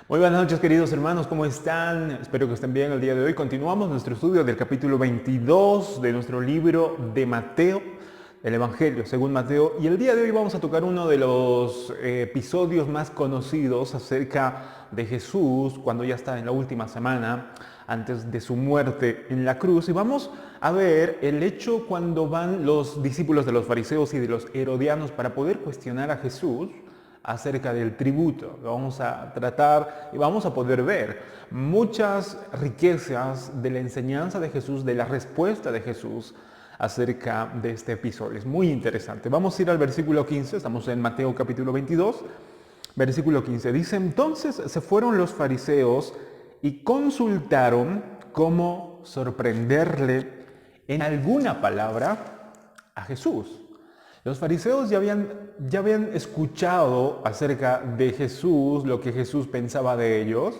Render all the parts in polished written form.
Muy buenas noches, queridos hermanos, ¿cómo están? Espero que estén bien el día de hoy. Continuamos nuestro estudio del capítulo 22 de nuestro libro de Mateo, el Evangelio según Mateo. Y el día de hoy vamos a tocar uno de los episodios más conocidos acerca de Jesús cuando ya está en la última semana antes de su muerte en la cruz. Y vamos a ver el hecho cuando van los discípulos de los fariseos y de los herodianos para poder cuestionar a Jesús acerca del tributo. Lo vamos a tratar y vamos a poder ver muchas riquezas de la enseñanza de Jesús, de la respuesta de Jesús acerca de este episodio. Es muy interesante. Vamos a ir al versículo 15, estamos en Mateo capítulo 22, versículo 15. Dice, entonces se fueron los fariseos y consultaron cómo sorprenderle en alguna palabra a Jesús. Los fariseos ya habían escuchado acerca de Jesús, lo que Jesús pensaba de ellos.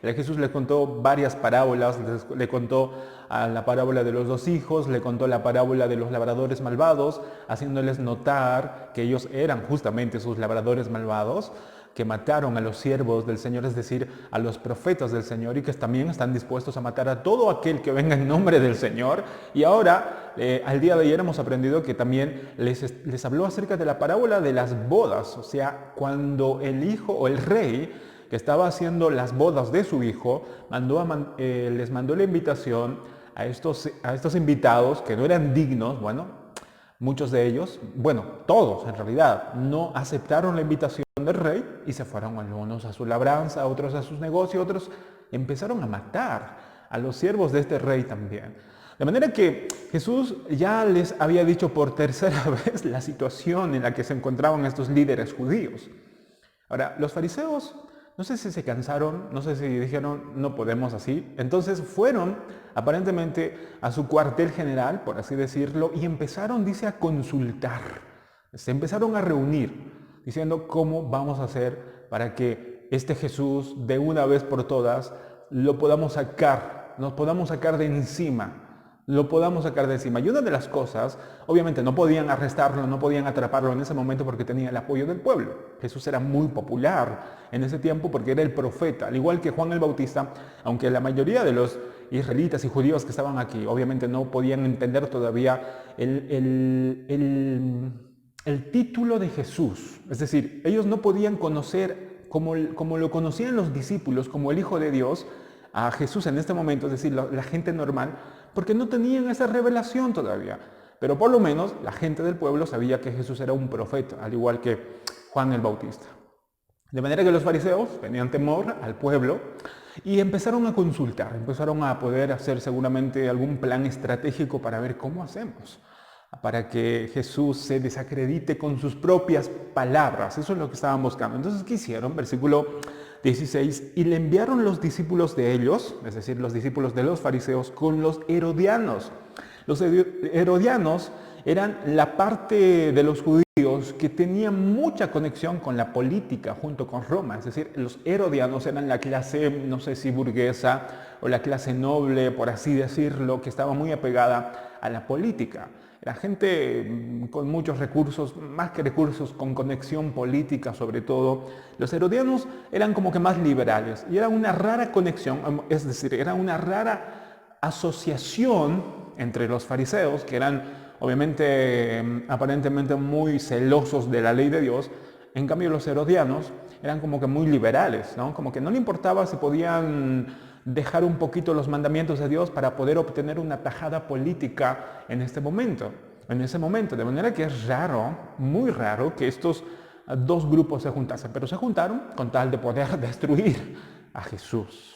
Jesús les contó varias parábolas, le contó la parábola de los dos hijos, le contó la parábola de los labradores malvados, haciéndoles notar que ellos eran justamente sus labradores malvados, que mataron a los siervos del Señor, es decir, a los profetas del Señor, y que también están dispuestos a matar a todo aquel que venga en nombre del Señor. Y ahora, al día de ayer hemos aprendido que también les habló acerca de la parábola de las bodas, o sea, cuando el hijo o el rey que estaba haciendo las bodas de su hijo, les mandó la invitación a estos invitados que no eran dignos. Bueno, muchos de ellos, bueno, todos en realidad, no aceptaron la invitación del rey y se fueron algunos a su labranza, otros a sus negocios, otros empezaron a matar a los siervos de este rey también. De manera que Jesús ya les había dicho por tercera vez la situación en la que se encontraban estos líderes judíos. Ahora, los fariseos, no sé si se cansaron, no sé si dijeron, no podemos así. Entonces fueron aparentemente a su cuartel general, por así decirlo, y empezaron, dice, a consultar. Se empezaron a reunir, diciendo cómo vamos a hacer para que este Jesús, de una vez por todas, lo podamos sacar, nos podamos sacar de encima. Lo podamos sacar de encima. Y una de las cosas, obviamente no podían arrestarlo, no podían atraparlo en ese momento porque tenía el apoyo del pueblo. Jesús era muy popular en ese tiempo porque era el profeta, al igual que Juan el Bautista, aunque la mayoría de los israelitas y judíos que estaban aquí obviamente no podían entender todavía el título de Jesús. Es decir, ellos no podían conocer como lo conocían los discípulos, como el Hijo de Dios, a Jesús en este momento, es decir, la gente normal, porque no tenían esa revelación todavía. Pero por lo menos la gente del pueblo sabía que Jesús era un profeta, al igual que Juan el Bautista. De manera que los fariseos tenían temor al pueblo y empezaron a consultar, empezaron a poder hacer seguramente algún plan estratégico para ver cómo hacemos, para que Jesús se desacredite con sus propias palabras. Eso es lo que estaban buscando. Entonces, ¿qué hicieron? Versículo 16, y le enviaron los discípulos de ellos, es decir, los discípulos de los fariseos, con los herodianos. Los herodianos eran la parte de los judíos que tenía mucha conexión con la política junto con Roma. Es decir, los herodianos eran la clase, no sé si burguesa o la clase noble, por así decirlo, que estaba muy apegada a la política. Era gente con muchos recursos, más que recursos, con conexión política sobre todo. Los herodianos eran como que más liberales y era una rara conexión, es decir, era una rara asociación entre los fariseos, que eran obviamente aparentemente muy celosos de la ley de Dios. En cambio los herodianos eran como que muy liberales, ¿no? Como que no le importaba si podían dejar un poquito los mandamientos de Dios para poder obtener una tajada política en ese momento. De manera que es raro, muy raro, que estos dos grupos se juntasen, pero se juntaron con tal de poder destruir a Jesús.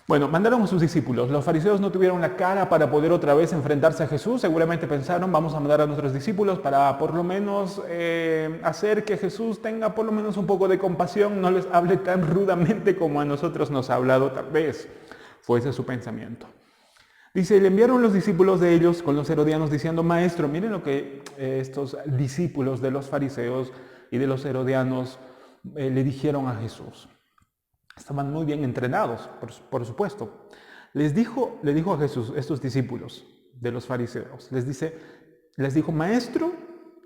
Bueno, mandaron a sus discípulos. Los fariseos no tuvieron la cara para poder otra vez enfrentarse a Jesús. Seguramente pensaron, vamos a mandar a nuestros discípulos para por lo menos hacer que Jesús tenga por lo menos un poco de compasión, no les hable tan rudamente como a nosotros nos ha hablado, tal vez. Fue ese su pensamiento. Dice, le enviaron los discípulos de ellos con los herodianos diciendo, maestro, miren lo que estos discípulos de los fariseos y de los herodianos le dijeron a Jesús. Estaban muy bien entrenados, por supuesto. Le dijo a Jesús, estos discípulos de los fariseos, les dijo, maestro,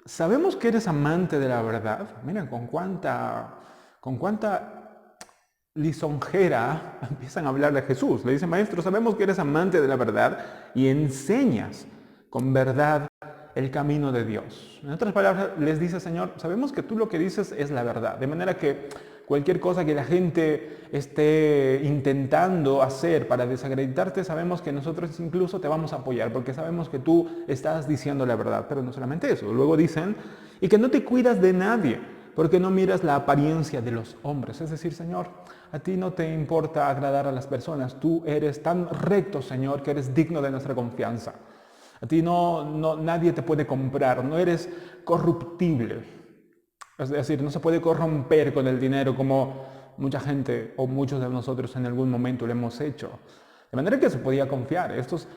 sabemos que eres amante de la verdad. Miren con cuánta lisonjera empiezan a hablarle a Jesús. Le dicen, maestro, sabemos que eres amante de la verdad y enseñas con verdad el camino de Dios. En otras palabras, les dice, Señor, sabemos que tú lo que dices es la verdad. De manera que cualquier cosa que la gente esté intentando hacer para desacreditarte, sabemos que nosotros incluso te vamos a apoyar, porque sabemos que tú estás diciendo la verdad. Pero no solamente eso. Luego dicen, y que no te cuidas de nadie, porque no miras la apariencia de los hombres. Es decir, Señor, a ti no te importa agradar a las personas. Tú eres tan recto, Señor, que eres digno de nuestra confianza. A ti nadie te puede comprar, no eres corruptible. Es decir, no se puede corromper con el dinero como mucha gente o muchos de nosotros en algún momento lo hemos hecho. De manera que se podía confiar. Estos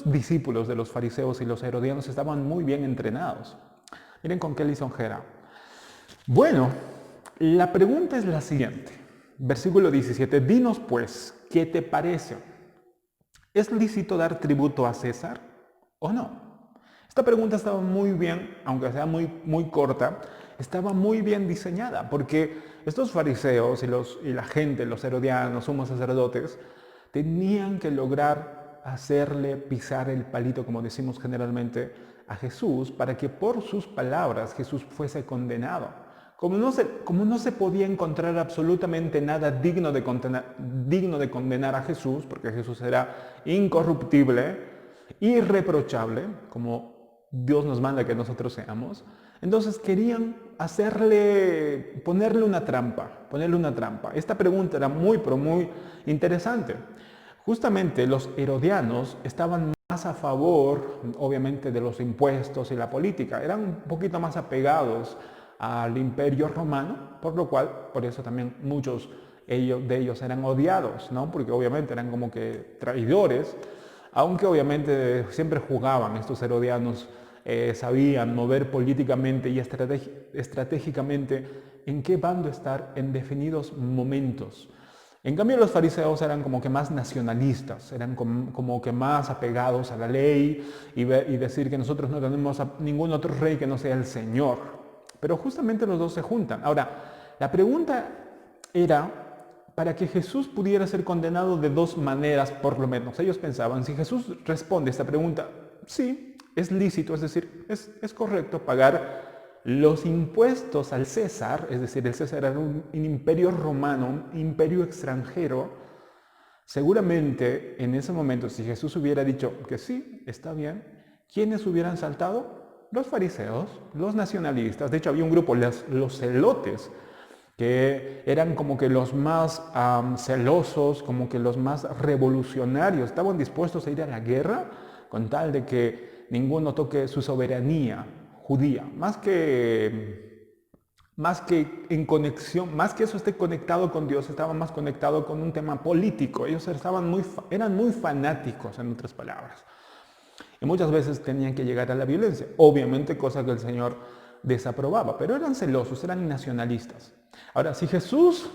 discípulos de los fariseos y los herodianos estaban muy bien entrenados. Miren con qué lisonjera. Bueno, la pregunta es la siguiente. Versículo 17. Dinos pues, ¿qué te parece? ¿Es lícito dar tributo a César o no? Esta pregunta estaba muy bien, aunque sea muy corta, estaba muy bien diseñada, porque estos fariseos y la gente, los herodianos, los sumos sacerdotes, tenían que lograr hacerle pisar el palito, como decimos generalmente, a Jesús, para que por sus palabras Jesús fuese condenado. Como no se podía encontrar absolutamente nada digno de condenar a Jesús, porque Jesús era incorruptible, irreprochable, como Dios nos manda que nosotros seamos, entonces querían ponerle una trampa. Esta pregunta era pero muy interesante. Justamente los herodianos estaban más a favor, obviamente, de los impuestos y la política. Eran un poquito más apegados al imperio romano, por eso también muchos de ellos eran odiados, ¿no? Porque obviamente eran como que traidores, aunque obviamente siempre jugaban estos herodianos, sabían mover políticamente y estratégicamente en qué bando estar en definidos momentos. En cambio, los fariseos eran como que más nacionalistas, eran como que más apegados a la ley y decir que nosotros no tenemos a ningún otro rey que no sea el Señor. Pero justamente los dos se juntan. Ahora, la pregunta era para que Jesús pudiera ser condenado de dos maneras, por lo menos. Ellos pensaban, si Jesús responde a esta pregunta, sí, es lícito, es decir, es correcto pagar los impuestos al César, es decir, el César era un imperio romano, un imperio extranjero. Seguramente en ese momento, si Jesús hubiera dicho que sí, está bien, ¿quiénes hubieran saltado? Los fariseos, los nacionalistas. De hecho, había un grupo, los celotes, que eran como que los más celosos, como que los más revolucionarios. Estaban dispuestos a ir a la guerra con tal de que ninguno toque su soberanía judía, más que en conexión, más que eso esté conectado con Dios, estaba más conectado con un tema político. Ellos eran muy fanáticos, en otras palabras. Y muchas veces tenían que llegar a la violencia, obviamente cosa que el Señor desaprobaba, pero eran celosos, eran nacionalistas. Ahora, si Jesús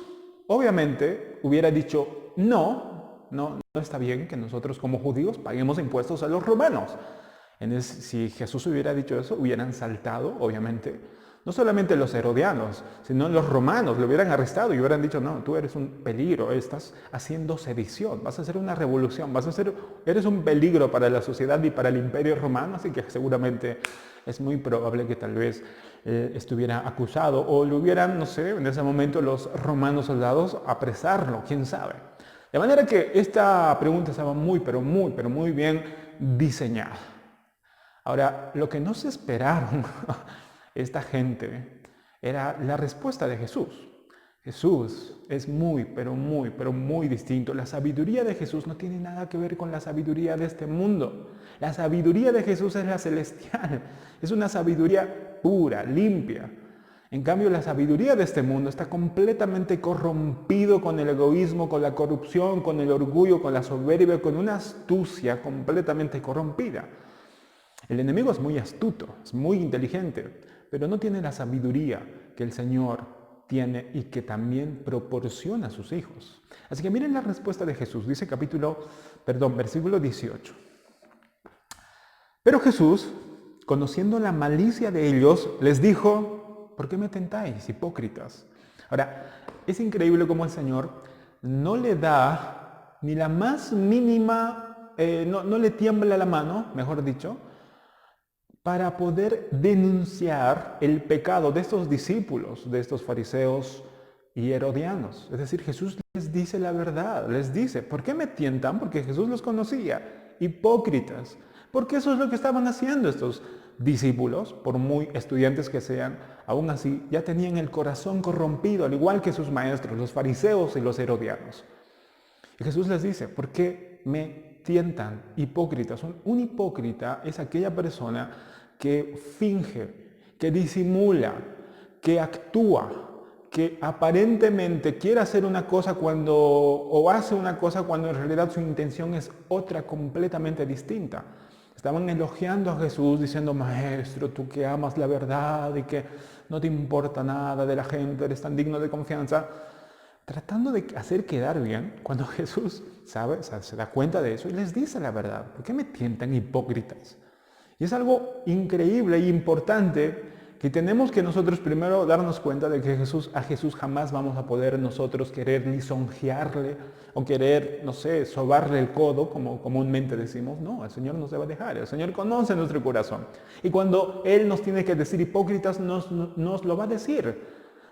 obviamente hubiera dicho, no está bien que nosotros como judíos paguemos impuestos a los romanos. Si Jesús hubiera dicho eso, hubieran saltado, obviamente, no solamente los herodianos, sino los romanos, lo hubieran arrestado y hubieran dicho, no, tú eres un peligro, estás haciendo sedición, vas a hacer una revolución, eres un peligro para la sociedad y para el imperio romano, así que seguramente es muy probable que tal vez estuviera acusado o lo hubieran, no sé, en ese momento los romanos soldados apresarlo, quién sabe. De manera que esta pregunta estaba pero muy bien diseñada. Ahora, lo que no se esperaron esta gente era la respuesta de Jesús. Jesús es pero muy distinto. La sabiduría de Jesús no tiene nada que ver con la sabiduría de este mundo. La sabiduría de Jesús es la celestial. Es una sabiduría pura, limpia. En cambio, la sabiduría de este mundo está completamente corrompido con el egoísmo, con la corrupción, con el orgullo, con la soberbia, con una astucia completamente corrompida. El enemigo es muy astuto, es muy inteligente, pero no tiene la sabiduría que el Señor tiene y que también proporciona a sus hijos. Así que miren la respuesta de Jesús. Dice versículo 18. Pero Jesús, conociendo la malicia de ellos, les dijo, ¿por qué me tentáis, hipócritas? Ahora, es increíble cómo el Señor no le da ni la más mínima, no le tiembla la mano, mejor dicho, para poder denunciar el pecado de estos discípulos, de estos fariseos y herodianos. Es decir, Jesús les dice la verdad, les dice, ¿por qué me tientan? Porque Jesús los conocía, hipócritas. Porque eso es lo que estaban haciendo estos discípulos, por muy estudiantes que sean, aún así ya tenían el corazón corrompido, al igual que sus maestros, los fariseos y los herodianos. Y Jesús les dice, ¿por qué me tientan? Hipócritas. Un hipócrita es aquella persona que finge, que disimula, que actúa, que aparentemente quiere hacer una cosa o hace una cosa cuando en realidad su intención es otra completamente distinta. Estaban elogiando a Jesús diciendo, Maestro, tú que amas la verdad y que no te importa nada de la gente, eres tan digno de confianza, tratando de hacer quedar bien, cuando Jesús se da cuenta de eso y les dice la verdad. ¿Por qué me tientan hipócritas? Y es algo increíble e importante que tenemos que nosotros primero darnos cuenta de que a Jesús jamás vamos a poder nosotros querer lisonjearle o querer, no sé, sobarle el codo, como comúnmente decimos. No, el Señor no se va a dejar. El Señor conoce nuestro corazón. Y cuando Él nos tiene que decir hipócritas, nos lo va a decir.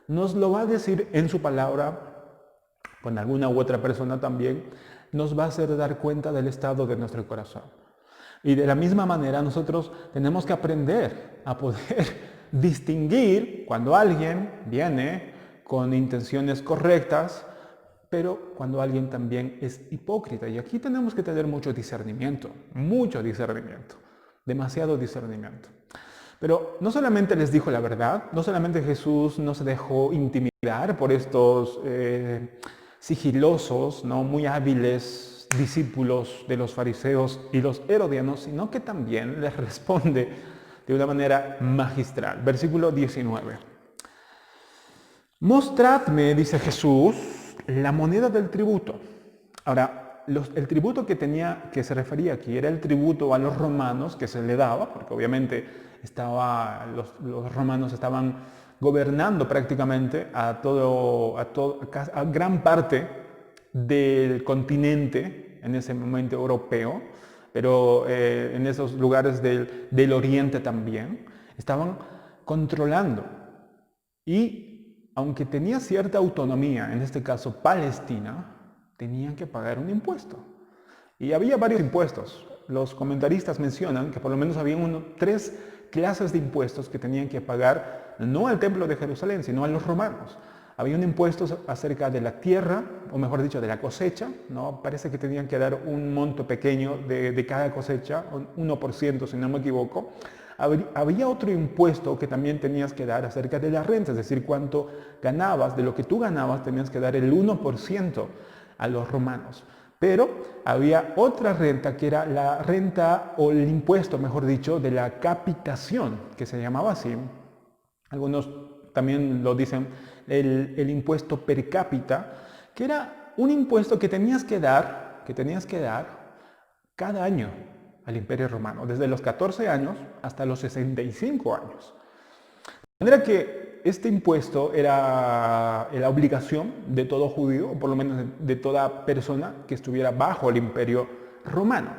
Nos lo va a decir en su palabra, con alguna u otra persona también, nos va a hacer dar cuenta del estado de nuestro corazón. Y de la misma manera nosotros tenemos que aprender a poder distinguir cuando alguien viene con intenciones correctas, pero cuando alguien también es hipócrita. Y aquí tenemos que tener mucho discernimiento, demasiado discernimiento. Pero no solamente les dijo la verdad, no solamente Jesús no se dejó intimidar por estos sigilosos, ¿no?, muy hábiles discípulos de los fariseos y los herodianos, sino que también les responde de una manera magistral. Versículo 19. Mostradme, dice Jesús, la moneda del tributo. Ahora, el tributo que se refería aquí era el tributo a los romanos que se le daba, porque obviamente los romanos estaban gobernando prácticamente a gran parte del continente, en ese momento europeo, pero en esos lugares del oriente también, estaban controlando. Y aunque tenía cierta autonomía, en este caso Palestina, tenían que pagar un impuesto. Y había varios impuestos. Los comentaristas mencionan que por lo menos había 3 clases de impuestos que tenían que pagar, no al templo de Jerusalén, sino a los romanos. Había un impuesto acerca de la tierra, o mejor dicho, de la cosecha, ¿no? Parece que tenían que dar un monto pequeño de cada cosecha, 1% si no me equivoco. Había otro impuesto que también tenías que dar acerca de la renta, es decir, cuánto ganabas, de lo que tú ganabas tenías que dar el 1% a los romanos. Pero había otra renta que era la renta o el impuesto, mejor dicho, de la capitación, que se llamaba así. Algunos también lo dicen, el impuesto per cápita, que era un impuesto que tenías que dar cada año al Imperio Romano, desde los 14 años hasta los 65 años. De manera que este impuesto era la obligación de todo judío, o por lo menos de toda persona que estuviera bajo el Imperio Romano.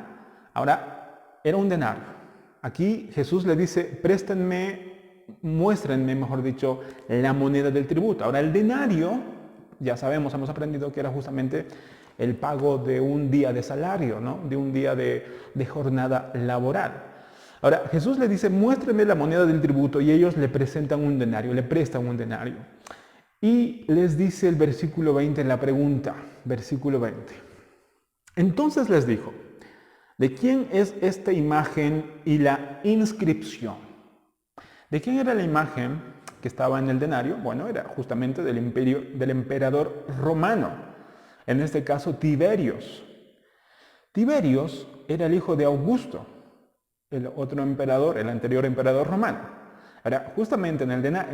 Ahora, era un denario. Aquí Jesús le dice, muéstrenme, mejor dicho, la moneda del tributo. Ahora, el denario, ya sabemos, hemos aprendido que era justamente el pago de un día de salario, ¿no?, de un día de jornada laboral. Ahora, Jesús le dice, muéstrenme la moneda del tributo, y ellos le presentan un denario, le prestan un denario. Y les dice el versículo 20 en la pregunta, versículo 20. Entonces les dijo, ¿de quién es esta imagen y la inscripción? ¿De quién era la imagen que estaba en el denario? Bueno, era justamente del emperador romano, en este caso Tiberios. Tiberios era el hijo de Augusto, el otro emperador, el anterior emperador romano. Ahora, justamente en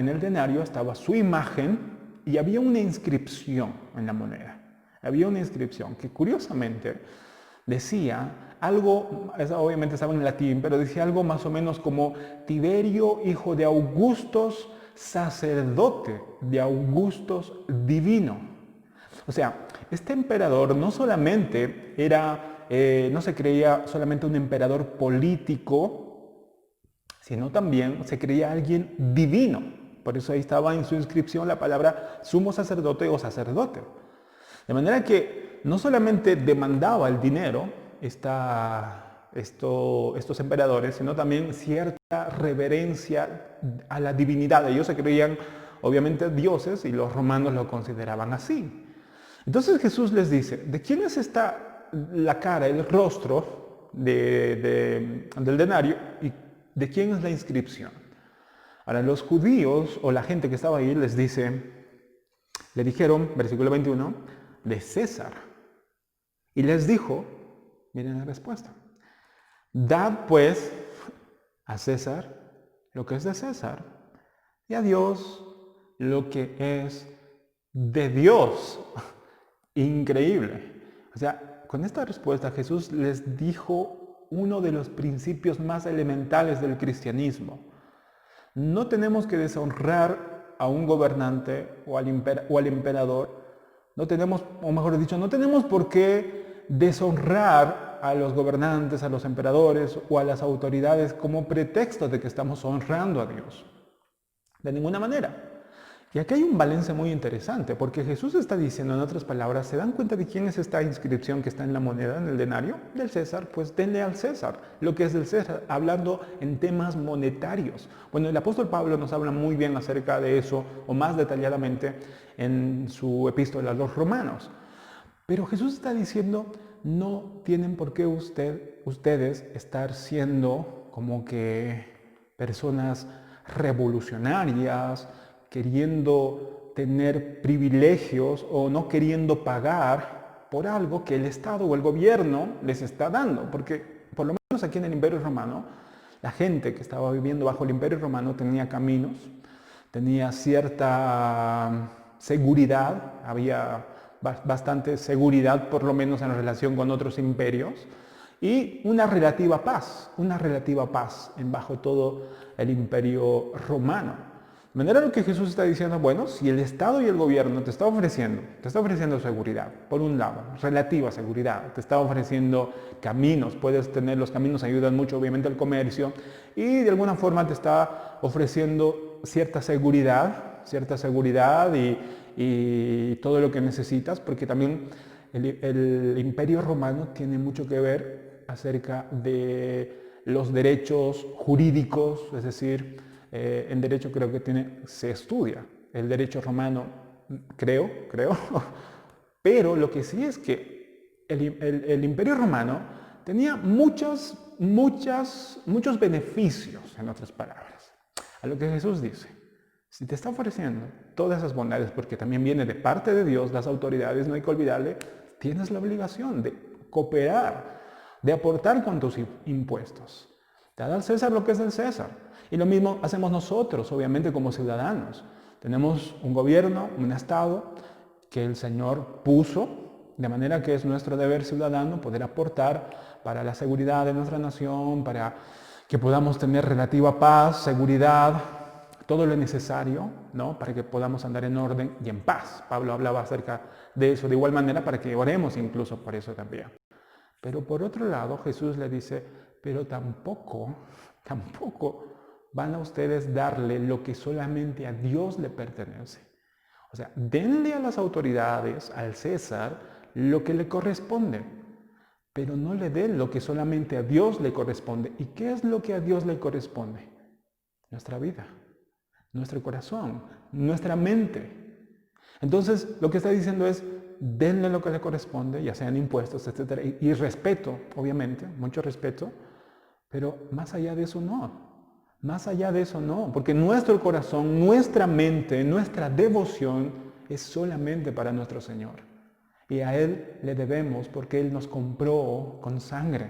el denario estaba su imagen y había una inscripción en la moneda. Había una inscripción que curiosamente decía algo, obviamente estaba en latín, pero decía algo más o menos como Tiberio, hijo de Augustos, sacerdote de Augustos divino. O sea, este emperador no solamente era, no se creía solamente un emperador político, sino también se creía alguien divino. Por eso ahí estaba en su inscripción la palabra sumo sacerdote o sacerdote. De manera que no solamente demandaba el dinero estos emperadores, sino también cierta reverencia a la divinidad. Ellos se creían obviamente dioses y los romanos lo consideraban así. Entonces Jesús les dice, ¿de quién es la cara, el rostro del denario y de quién es la inscripción? Ahora los judíos o la gente que estaba ahí le dijeron, versículo 21, de César. Y les dijo, miren la respuesta, dad pues a César lo que es de César y a Dios lo que es de Dios. Increíble. O sea, con esta respuesta Jesús les dijo uno de los principios más elementales del cristianismo. No tenemos que deshonrar a un gobernante o al emperador. No tenemos, o mejor dicho, no tenemos por qué deshonrar a los gobernantes, a los emperadores o a las autoridades como pretexto de que estamos honrando a Dios. De ninguna manera. Y aquí hay un balance muy interesante, porque Jesús está diciendo, en otras palabras, ¿se dan cuenta de quién es esta inscripción que está en la moneda, en el denario? Del César, pues denle al César lo que es del César, hablando en temas monetarios. Bueno, el apóstol Pablo nos habla muy bien acerca de eso, o más detalladamente, en su epístola a los Romanos. Pero Jesús está diciendo, no tienen por qué ustedes estar siendo como que personas revolucionarias, queriendo tener privilegios o no queriendo pagar por algo que el Estado o el gobierno les está dando. Porque por lo menos aquí en el Imperio Romano, la gente que estaba viviendo bajo el Imperio Romano tenía caminos, tenía cierta seguridad, había bastante seguridad por lo menos en relación con otros imperios y una relativa paz bajo todo el Imperio Romano. De manera lo que Jesús está diciendo, bueno, si el Estado y el gobierno te está ofreciendo seguridad, por un lado, relativa seguridad, te está ofreciendo caminos, puedes tener los caminos, ayudan mucho obviamente al comercio, y de alguna forma te está ofreciendo cierta seguridad y todo lo que necesitas, porque también el Imperio Romano tiene mucho que ver acerca de los derechos jurídicos, es decir, en derecho creo que se estudia el derecho romano, creo, pero lo que sí es que el Imperio Romano tenía muchos beneficios, en otras palabras. A lo que Jesús dice, si te está ofreciendo todas esas bondades, porque también viene de parte de Dios, las autoridades, no hay que olvidarle, tienes la obligación de cooperar, de aportar con tus impuestos. Te da al César lo que es del César. Y lo mismo hacemos nosotros, obviamente, como ciudadanos. Tenemos un gobierno, un Estado que el Señor puso, de manera que es nuestro deber ciudadano poder aportar para la seguridad de nuestra nación, para que podamos tener relativa paz, seguridad, todo lo necesario, ¿no? Para que podamos andar en orden y en paz. Pablo hablaba acerca de eso, de igual manera para que oremos incluso por eso también. Pero por otro lado, Jesús le dice, pero tampoco van a ustedes darle lo que solamente a Dios le pertenece. O sea, denle a las autoridades, al César, lo que le corresponde, pero no le den lo que solamente a Dios le corresponde. ¿Y qué es lo que a Dios le corresponde? Nuestra vida, nuestro corazón, nuestra mente. Entonces, lo que está diciendo es, denle lo que le corresponde, ya sean impuestos, etc. Y respeto, obviamente, mucho respeto, pero más allá de eso no. Más allá de eso no, porque nuestro corazón, nuestra mente, nuestra devoción es solamente para nuestro Señor. Y a Él le debemos porque Él nos compró con sangre.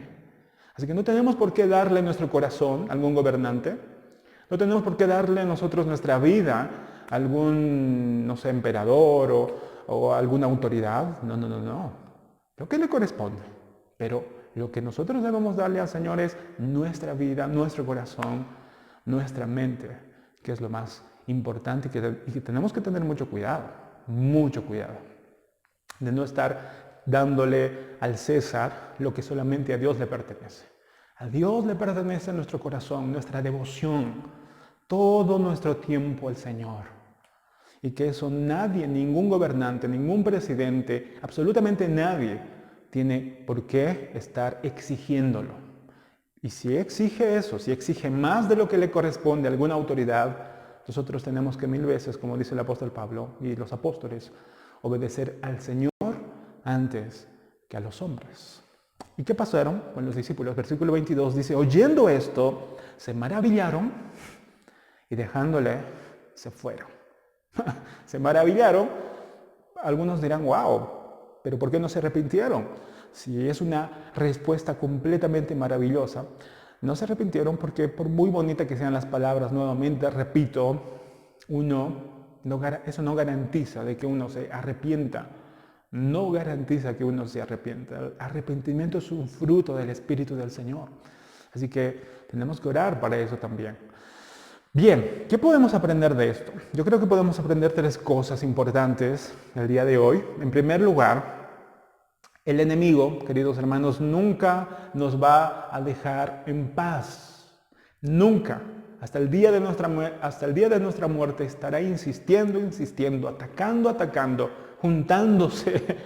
Así que no tenemos por qué darle nuestro corazón a algún gobernante, no tenemos por qué darle nosotros nuestra vida a algún, no sé, emperador o alguna autoridad. No. Lo que le corresponde. Pero lo que nosotros debemos darle al Señor es nuestra vida, nuestro corazón, nuestra mente, que es lo más importante y que tenemos que tener mucho cuidado, mucho cuidado. de no estar dándole al César lo que solamente a Dios le pertenece. A Dios le pertenece nuestro corazón, nuestra devoción, todo nuestro tiempo al Señor. Y que eso nadie, ningún gobernante, ningún presidente, absolutamente nadie tiene por qué estar exigiéndolo. Y si exige eso, si exige más de lo que le corresponde a alguna autoridad, nosotros tenemos que 1000 veces, como dice el apóstol Pablo y los apóstoles, obedecer al Señor antes que a los hombres. ¿Y qué pasaron con los discípulos? Versículo 22 dice, oyendo esto, se maravillaron y dejándole, se fueron. Se maravillaron. Algunos dirán, wow, pero ¿por qué no se arrepintieron? Si es una respuesta completamente maravillosa, no se arrepintieron porque por muy bonita que sean las palabras, nuevamente repito, eso no garantiza de que uno se arrepienta. No garantiza que uno se arrepienta. El arrepentimiento es un fruto del Espíritu del Señor. Así que tenemos que orar para eso también. Bien, ¿qué podemos aprender de esto? Yo creo que podemos aprender 3 cosas importantes el día de hoy. En primer lugar, el enemigo, queridos hermanos, nunca nos va a dejar en paz. Nunca. Hasta el día de nuestra muerte estará insistiendo, atacando, juntándose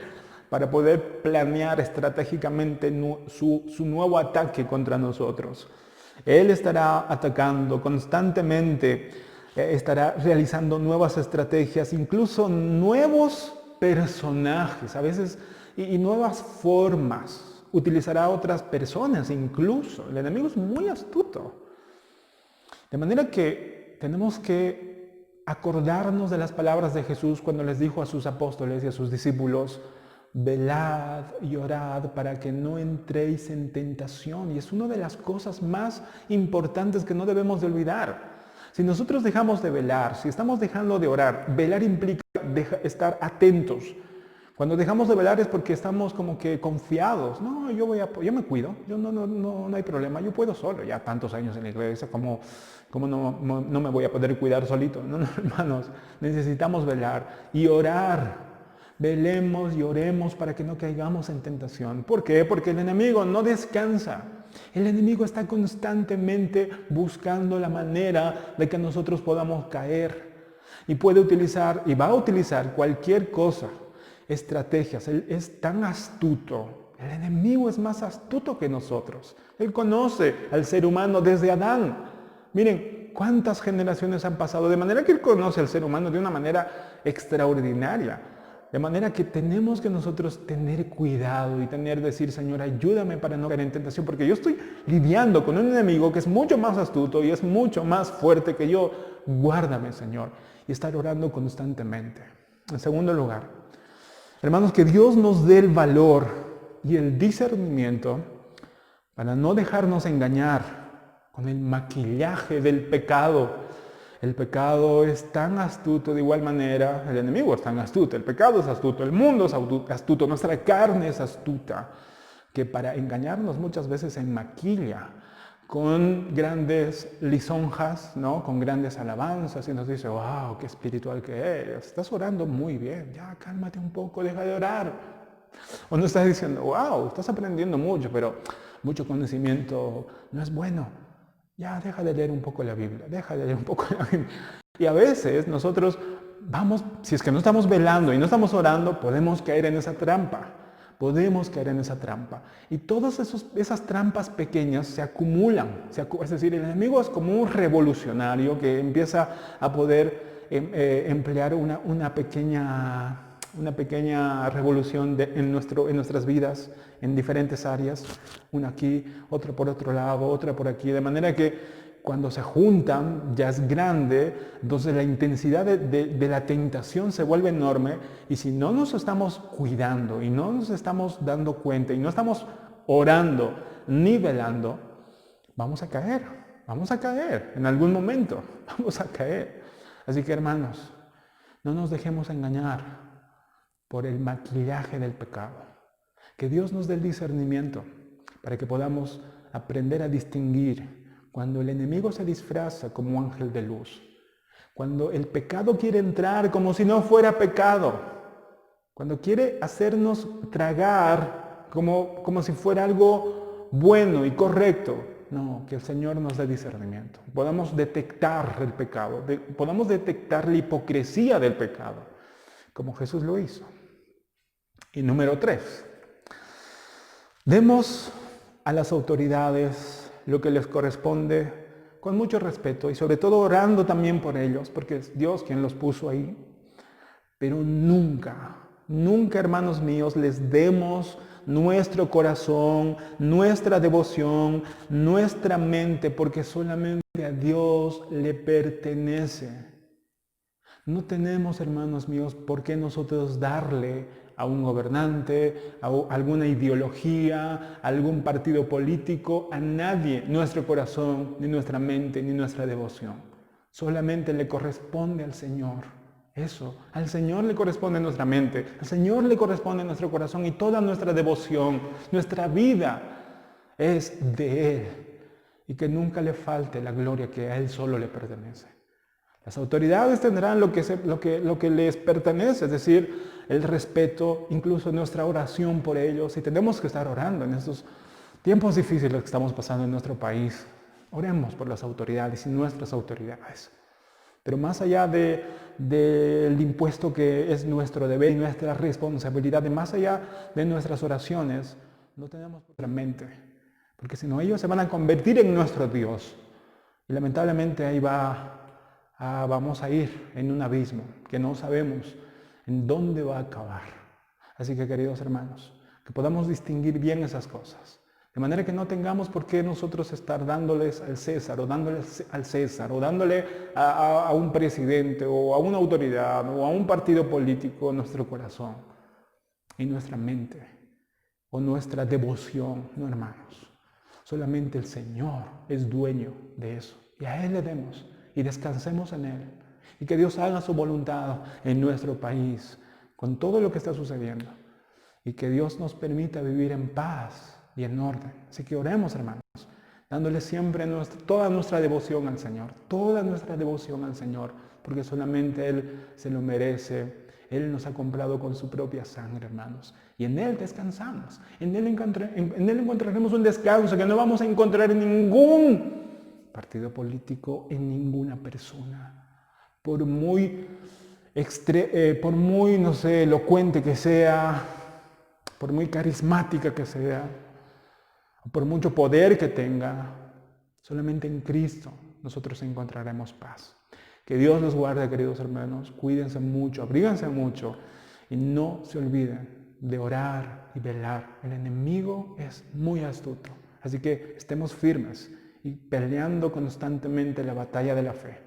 para poder planear estratégicamente su nuevo ataque contra nosotros. Él estará atacando constantemente, estará realizando nuevas estrategias, incluso nuevos personajes, a veces y nuevas formas. Utilizará a otras personas incluso. El enemigo es muy astuto. De manera que tenemos que acordarnos de las palabras de Jesús cuando les dijo a sus apóstoles y a sus discípulos, velad y orad para que no entréis en tentación. Y es una de las cosas más importantes que no debemos de olvidar. Si nosotros dejamos de velar, si estamos dejando de orar, velar implica estar atentos. Cuando dejamos de velar es porque estamos como que confiados. No, yo me cuido, no hay problema, yo puedo solo. Ya tantos años en la iglesia, ¿cómo no me voy a poder cuidar solito? No, hermanos, necesitamos velar y orar. Velemos y oremos para que no caigamos en tentación. ¿Por qué? Porque el enemigo no descansa. El enemigo está constantemente buscando la manera de que nosotros podamos caer. Y puede utilizar, y va a utilizar cualquier cosa, estrategias. Él es tan astuto. El enemigo es más astuto que nosotros. Él conoce al ser humano desde Adán. Miren, cuántas generaciones han pasado, de manera que Él conoce al ser humano de una manera extraordinaria. De manera que tenemos que nosotros tener cuidado y decir, Señor, ayúdame para no caer en tentación, porque yo estoy lidiando con un enemigo que es mucho más astuto y es mucho más fuerte que yo. Guárdame, Señor, y estar orando constantemente. En segundo lugar, hermanos, que Dios nos dé el valor y el discernimiento para no dejarnos engañar con el maquillaje del pecado. El pecado es tan astuto de igual manera, el enemigo es tan astuto, el pecado es astuto, el mundo es astuto, nuestra carne es astuta, que para engañarnos muchas veces se maquilla con grandes lisonjas, ¿no? Con grandes alabanzas y nos dice, wow, qué espiritual que eres, estás orando muy bien, ya cálmate un poco, deja de orar. O nos estás diciendo, wow, estás aprendiendo mucho, pero mucho conocimiento no es bueno. Ya, deja de leer un poco la Biblia, Y a veces nosotros si es que no estamos velando y no estamos orando, podemos caer en esa trampa. Y todas esas trampas pequeñas se acumulan. Es decir, el enemigo es como un revolucionario que empieza a poder emplear una pequeña revolución en nuestras vidas, en diferentes áreas, una aquí, otra por otro lado, otra por aquí, de manera que cuando se juntan ya es grande, entonces la intensidad de la tentación se vuelve enorme, y si no nos estamos cuidando y no nos estamos dando cuenta y no estamos orando ni velando, vamos a caer en algún momento, vamos a caer. Así que, hermanos, no nos dejemos engañar por el maquillaje del pecado. Que Dios nos dé el discernimiento para que podamos aprender a distinguir cuando el enemigo se disfraza como ángel de luz, cuando el pecado quiere entrar como si no fuera pecado. Cuando quiere hacernos tragar como si fuera algo bueno y correcto. No, que el Señor nos dé discernimiento. Podamos detectar el pecado, podamos detectar la hipocresía del pecado, como Jesús lo hizo. Y número 3, demos a las autoridades lo que les corresponde con mucho respeto y sobre todo orando también por ellos, porque es Dios quien los puso ahí. Pero nunca, nunca, hermanos míos, les demos nuestro corazón, nuestra devoción, nuestra mente, porque solamente a Dios le pertenece. No tenemos, hermanos míos, por qué nosotros darle a un gobernante, a alguna ideología, a algún partido político, a nadie nuestro corazón, ni nuestra mente, ni nuestra devoción. Solamente le corresponde al Señor. Eso, al Señor le corresponde nuestra mente, al Señor le corresponde nuestro corazón y toda nuestra devoción, nuestra vida es de Él. Y que nunca le falte la gloria que a Él solo le pertenece. Las autoridades tendrán lo que les pertenece, es decir, el respeto, incluso nuestra oración por ellos. Y tenemos que estar orando en estos tiempos difíciles que estamos pasando en nuestro país. Oremos por las autoridades y nuestras autoridades. Pero más allá del impuesto que es nuestro deber y nuestra responsabilidad, y más allá de nuestras oraciones, no tenemos nuestra mente. Porque si no, ellos se van a convertir en nuestro Dios. Y lamentablemente ahí vamos a ir en un abismo que no sabemos en dónde va a acabar. Así que, queridos hermanos, que podamos distinguir bien esas cosas. De manera que no tengamos por qué nosotros estar dándoles al César o dándoles al César o dándole a un presidente o a una autoridad o a un partido político nuestro corazón y nuestra mente o nuestra devoción, no, hermanos. Solamente el Señor es dueño de eso y a Él le demos y descansemos en Él. Y que Dios haga su voluntad en nuestro país con todo lo que está sucediendo y que Dios nos permita vivir en paz y en orden. Así que oremos, hermanos, dándole siempre toda nuestra devoción al Señor, toda nuestra devoción al Señor, porque solamente Él se lo merece. Él nos ha comprado con su propia sangre, hermanos, y en Él descansamos. En Él encontraremos un descanso que no vamos a encontrar en ningún partido político, en ninguna persona. Por muy, no sé, elocuente que sea, por muy carismática que sea, por mucho poder que tenga, solamente en Cristo nosotros encontraremos paz. Que Dios los guarde, queridos hermanos. Cuídense mucho, abríganse mucho y no se olviden de orar y velar. El enemigo es muy astuto, así que estemos firmes y peleando constantemente la batalla de la fe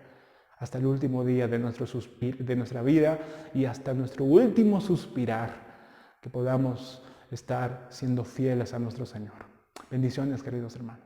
hasta el último día de nuestra vida y hasta nuestro último suspirar, que podamos estar siendo fieles a nuestro Señor. Bendiciones, queridos hermanos.